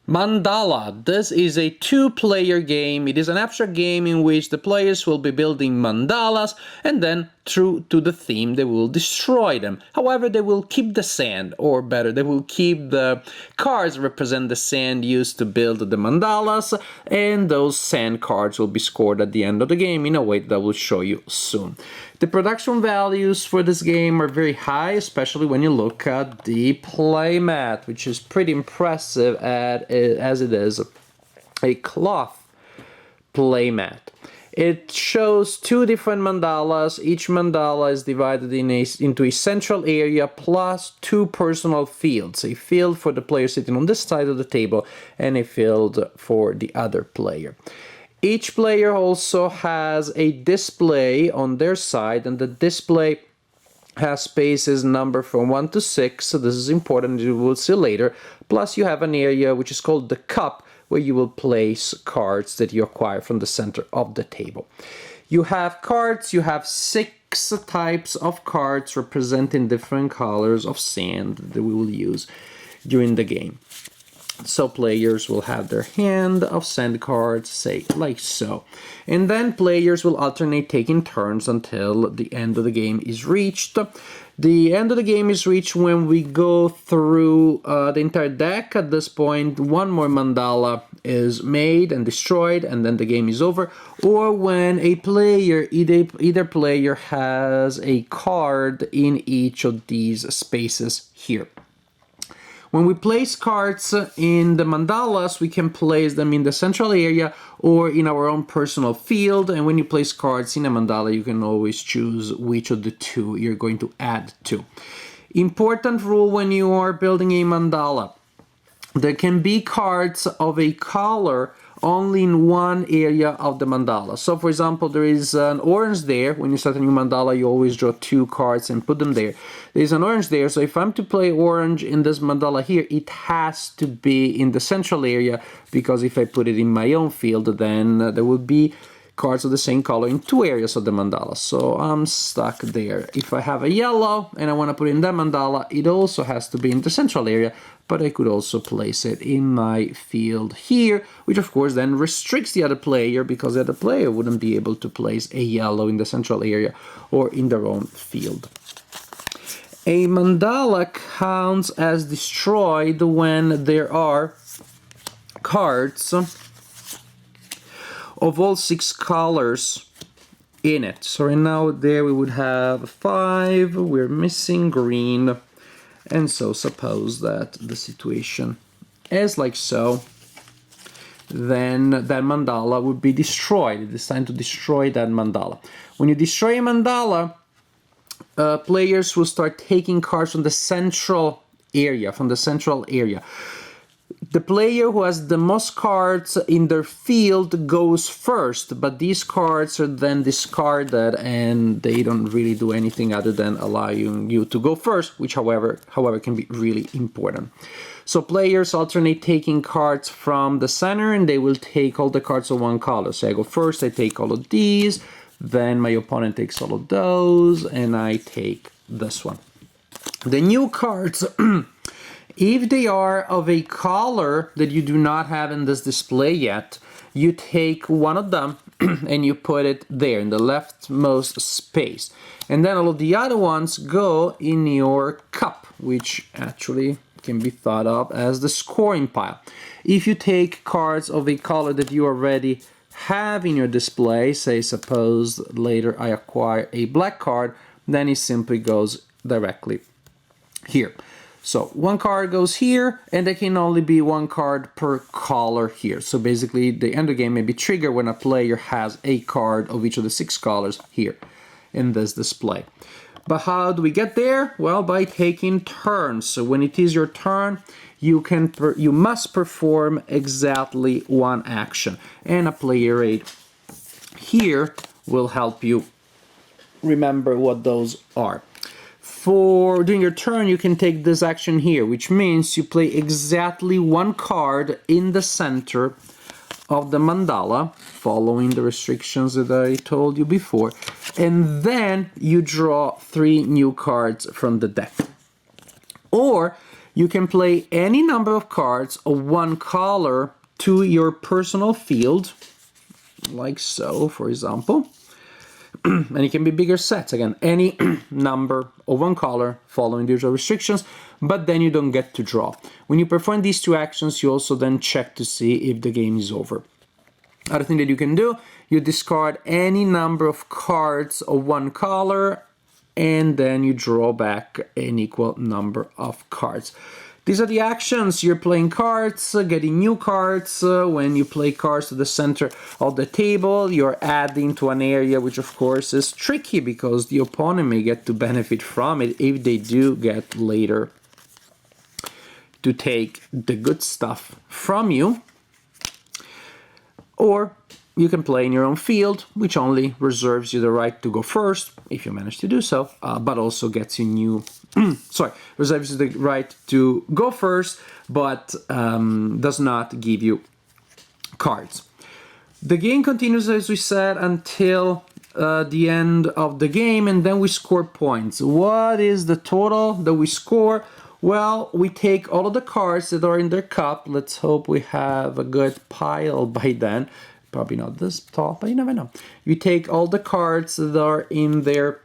Mandala. This is a two-player game. It is an abstract game in which the players will be building mandalas and then, true to the theme, they will destroy them. However, they will keep the sand, or better, they will keep the cards represent the sand used to build the mandalas, and those sand cards will be scored at the end of the game in a way that I will show you soon. The production values for this game are very high, especially when you look at the playmat, which is pretty impressive as it is a cloth playmat. It shows two different mandalas. Each mandala is divided into a central area plus two personal fields. A field for the player sitting on this side of the table and a field for the other player. Each player also has a display on their side, and the display has spaces numbered from 1 to 6, so this is important, you will see later. Plus you have an area which is called the cup, where you will place cards that you acquire from the center of the table. You have cards, you have 6 types of cards representing different colors of sand that we will use during the game. So players will have their hand of sand cards, say like so. And then players will alternate taking turns until the end of the game is reached. The end of the game is reached when we go through the entire deck. At this point, one more mandala is made and destroyed, and then the game is over. Or when a player, either player has a card in each of these spaces here. When we place cards in the mandalas, we can place them in the central area or in our own personal field. And when you place cards in a mandala, you can always choose which of the two you're going to add to. Important rule when you are building a mandala. There can be cards of a color only in one area of the mandala. So for example, there is an orange there. When you start a new mandala, you always draw 2 cards and put them there. There's an orange there, so if I'm to play orange in this mandala here, it has to be in the central area, because if I put it in my own field, then there will be cards of the same color in 2 areas of the mandala, so I'm stuck there. If I have a yellow and I want to put it in that mandala, it also has to be in the central area, but I could also place it in my field here, which of course then restricts the other player, because the other player wouldn't be able to place a yellow in the central area or in their own field. A mandala counts as destroyed when there are cards of all 6 colors in it. So right now there we would have 5, we're missing green, and so suppose that the situation is like so, then that mandala would be destroyed. It is time to destroy that mandala. When you destroy a mandala, players will start taking cards from the central area, The player who has the most cards in their field goes first, but these cards are then discarded and they don't really do anything other than allowing you to go first, which however can be really important. So players alternate taking cards from the center, and they will take all the cards of one color. So I go first, I take all of these, then my opponent takes all of those, and I take this one. The new cards, if they are of a color that you do not have in this display yet, you take one of them and you put it there in the leftmost space. And then all of the other ones go in your cup, which actually can be thought of as the scoring pile. If you take cards of a color that you already have in your display, say suppose later I acquire a black card, then it simply goes directly here. So one card goes here, and there can only be one card per color here. So basically the end of the game may be triggered when a player has a card of each of the 6 colors here in this display. But how do we get there? Well, by taking turns. So when it is your turn, you must perform exactly one action, and a player aid here will help you remember what those are. During your turn, you can take this action here, which means you play exactly one card in the center of the mandala, following the restrictions that I told you before, and then you draw 3 new cards from the deck. Or You can play any number of cards of one color to your personal field, like so, for example. And it can be bigger sets, again, any number of one color following the usual restrictions, but then you don't get to draw. When you perform these two actions, you also then check to see if the game is over. Other thing that you can do, you discard any number of cards of one color, and then you draw back an equal number of cards. These are the actions. You're playing cards, getting new cards. When you play cards to the center of the table, you're adding to an area which of course is tricky because the opponent may get to benefit from it if they do get later to take the good stuff from you. Or you can play in your own field, which only reserves you the right to go first, if you manage to do so, but also gets you new... reserves you the right to go first, but does not give you cards. The game continues, as we said, until the end of the game, and then we score points. What is the total that we score? Well, we take all of the cards that are in their cup. Let's hope we have a good pile by then. Probably not this tall, but you never know. You take all the cards that are in their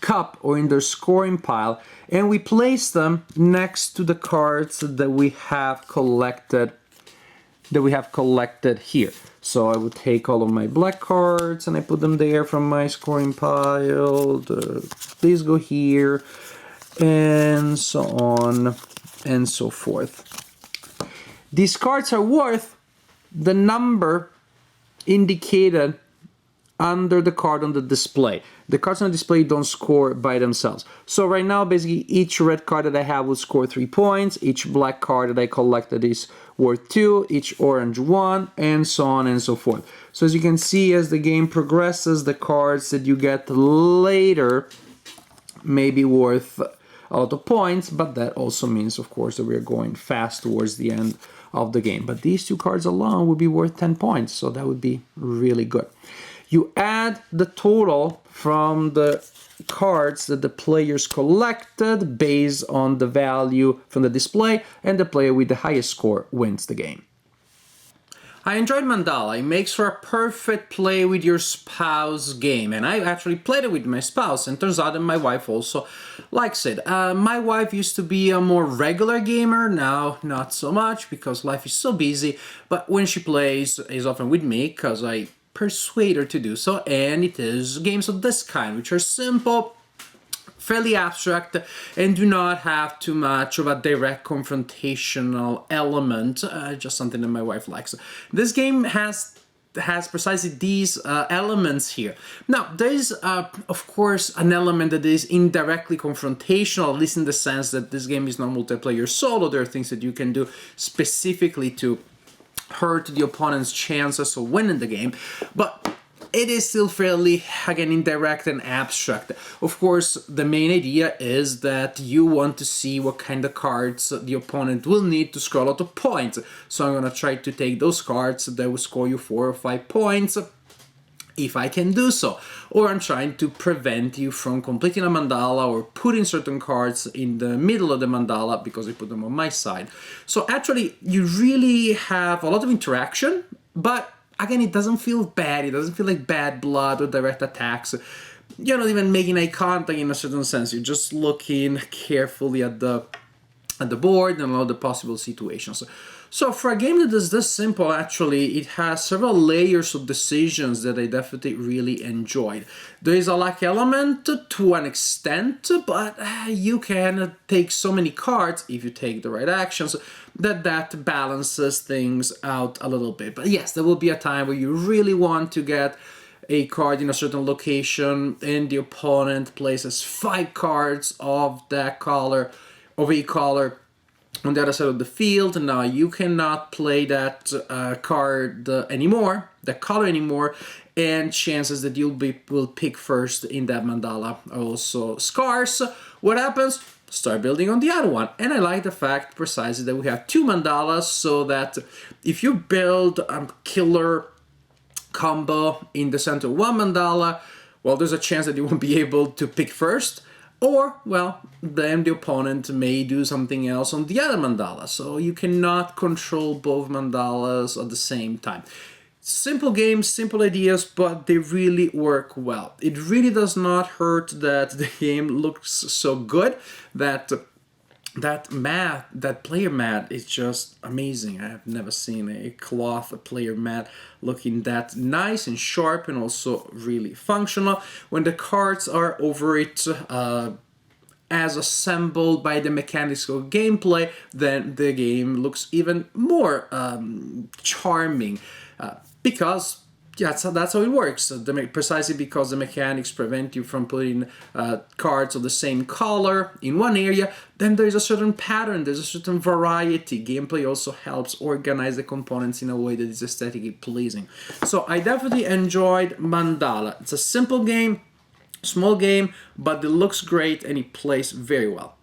cup or in their scoring pile, and we place them next to the cards that we have collected here. So I would take all of my black cards and I put them there from my scoring pile. These go here, and so on and so forth. These cards are worth the number indicated under the card on the display. The cards on the display don't score by themselves. So right now, basically, each red card that I have will score 3 points. Each black card that I collected is worth 2. Each orange 1, and so on and so forth. So as you can see, as the game progresses, the cards that you get later may be worth a lot of points, but that also means, of course, that we're going fast towards the end of the game. But these 2 cards alone would be worth 10 points, so that would be really good. You add the total from the cards that the players collected based on the value from the display, and the player with the highest score wins the game. I enjoyed Mandala. It makes for a perfect play with your spouse game, and I actually played it with my spouse, and turns out that my wife also likes it. My wife used to be a more regular gamer, now not so much because life is so busy, but when she plays, is often with me because I persuade her to do so, and it is games of this kind, which are simple, fairly abstract, and do not have too much of a direct confrontational element, just something that my wife likes. This game has precisely these elements here. Now, there is, of course, an element that is indirectly confrontational, at least in the sense that this game is not multiplayer solo. There are things that you can do specifically to hurt the opponent's chances of winning the game, but it is still fairly, again, indirect and abstract. Of course, the main idea is that you want to see what kind of cards the opponent will need to score a lot of points. So I'm going to try to take those cards that will score you 4 or 5 points, if I can do so. Or I'm trying to prevent you from completing a mandala or putting certain cards in the middle of the mandala because I put them on my side. So actually, you really have a lot of interaction, but again, it doesn't feel bad. It doesn't feel like bad blood or direct attacks. You're not even making eye contact in a certain sense. You're just looking carefully at the board and all the possible situations. So for a game that is this simple, actually, it has several layers of decisions that I definitely really enjoyed. There is a luck element to an extent, but you can take so many cards, if you take the right actions, that balances things out a little bit. But yes, there will be a time where you really want to get a card in a certain location and the opponent places 5 cards of that color, of a color, on the other side of the field. Now you cannot play that card anymore, that color anymore, and chances that you will pick first in that mandala are also scarce. What happens? Start building on the other one. And I like the fact precisely that we have 2 mandalas, so that if you build a killer combo in the center of one mandala, well, there's a chance that you won't be able to pick first. Or, well, then the opponent may do something else on the other mandala. So you cannot control both mandalas at the same time. Simple games, simple ideas, but they really work well. It really does not hurt that the game looks so good, that player mat is just amazing. I have never seen a cloth player mat looking that nice and sharp and also really functional. When the cards are over it, as assembled by the mechanics of gameplay, then the game looks even more charming, because that's how it works. Precisely because the mechanics prevent you from putting cards of the same color in one area, then there's a certain pattern, there's a certain variety. Gameplay also helps organize the components in a way that is aesthetically pleasing. So I definitely enjoyed Mandala. It's a simple game, small game, but it looks great and it plays very well.